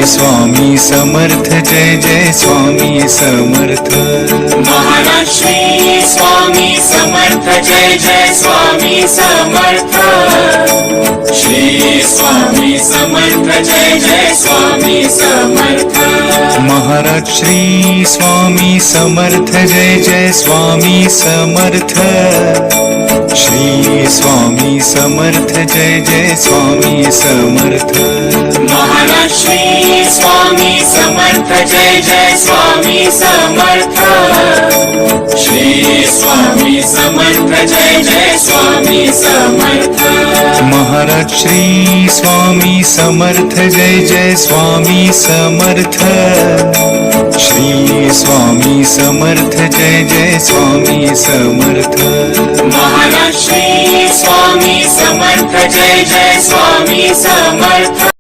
Swami Samarth Jai Jai Swami Samarth. Maharaj Shri Swami Samarth Jai Jai Swami Samarth. Shri Swami Samarth Jai Jai Swami Samarth. Maharaj Shri Swami Samarth Jai Jai Swami Samarth. Shri Swami Samarth Jai Jai Swami Samarth. Maharaj Shri Swami Samarth Jai Jai Swami Samarth. Shri Swami Samarth Jai Jai Swami Samarth. Maharaj Shri Swami Samarth Jai Jai Swami Samarth. Shri Swami Samarth Jai Jai Swami Samarth. Maharaj Shri Swami Samarth Jai Jai Swami Samarth.